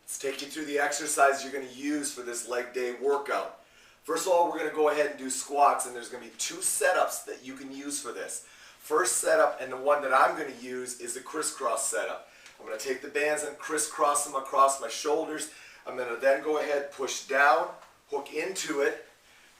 Let's take you through the exercises you're going to use for this leg day workout. First of all, we're going to go ahead and do squats, and there's going to be two setups that you can use for this. First setup, and the one that I'm going to use, is the crisscross setup. I'm going to take the bands and crisscross them across my shoulders. I'm going to then go ahead, push down, hook into it,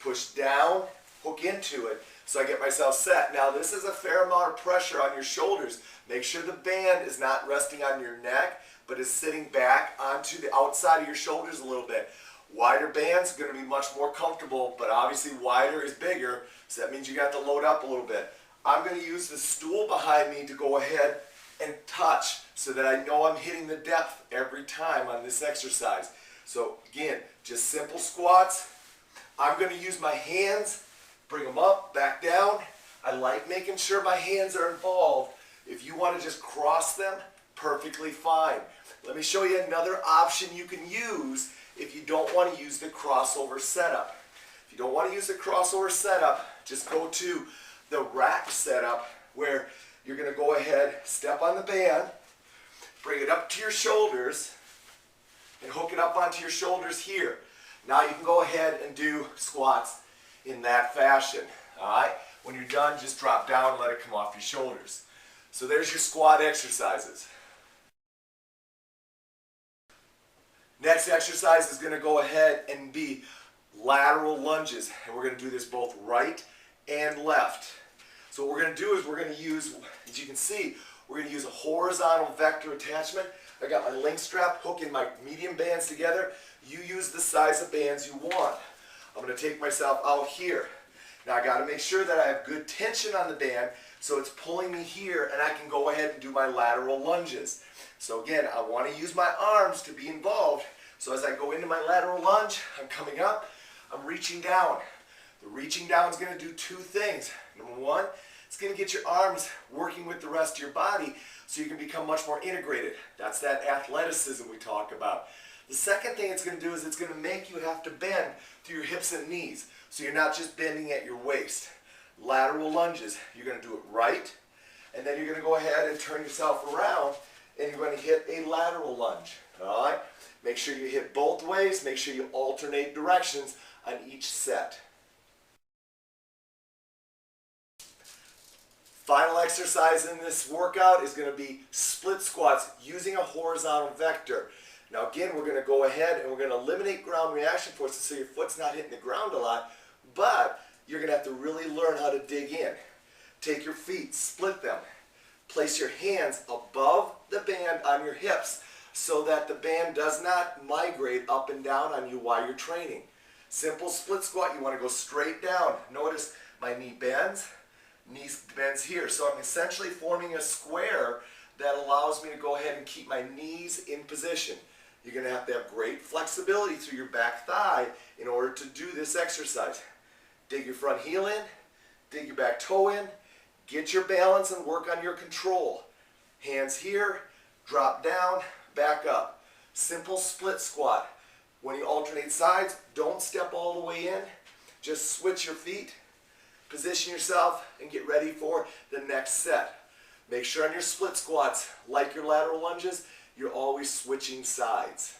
push down, hook into it, so I get myself set. Now this is a fair amount of pressure on your shoulders. Make sure the band is not resting on your neck, but is sitting back onto the outside of your shoulders a little bit. Wider bands are going to be much more comfortable, but obviously wider is bigger, so that means you got to load up a little bit. I'm going to use the stool behind me to go ahead and touch so that I know I'm hitting the depth every time on this exercise. So again, just simple squats. I'm going to use my hands, bring them up, back down. I like making sure my hands are involved. If you want to just cross them, perfectly fine. Let me show you another option you can use if you don't want to use the crossover setup. If you don't want to use the crossover setup, just go to the rack setup where you're going to go ahead, step on the band, bring it up to your shoulders, and hook it up onto your shoulders here. Now you can go ahead and do squats in that fashion. Alright? When you're done, just drop down and let it come off your shoulders. So there's your squat exercises. Next exercise is going to go ahead and be lateral lunges. And we're going to do this both right and left. So what we're going to do is we're going to use, as you can see, we're going to use a horizontal vector attachment. I got my link strap hooking my medium bands together. You use the size of bands you want. I'm going to take myself out here. Now I got to make sure that I have good tension on the band so it's pulling me here and I can go ahead and do my lateral lunges. So again, I want to use my arms to be involved. So as I go into my lateral lunge, I'm coming up, I'm reaching down. The reaching down is going to do two things. Number one, it's going to get your arms working with the rest of your body so you can become much more integrated. That's that athleticism we talk about. The second thing it's going to do is it's going to make you have to bend through your hips and knees. So you're not just bending at your waist. Lateral lunges, you're going to do it right, and then you're going to go ahead and turn yourself around and you're going to hit a lateral lunge. Alright? Make sure you hit both ways, make sure you alternate directions on each set. Final exercise in this workout is going to be split squats using a horizontal vector. Now again, we're going to go ahead and we're going to eliminate ground reaction forces so your foot's not hitting the ground a lot, but you're going to have to really learn how to dig in. Take your feet, split them. Place your hands above the band on your hips so that the band does not migrate up and down on you while you're training. Simple split squat, you want to go straight down. Notice my knee bends, knee bends here. So I'm essentially forming a square that allows me to go ahead and keep my knees in position. You're going to have great flexibility through your back thigh in order to do this exercise. Dig your front heel in, dig your back toe in, get your balance and work on your control. Hands here, drop down, back up. Simple split squat. When you alternate sides, don't step all the way in. Just switch your feet, position yourself, and get ready for the next set. Make sure on your split squats, like your lateral lunges, you're always switching sides.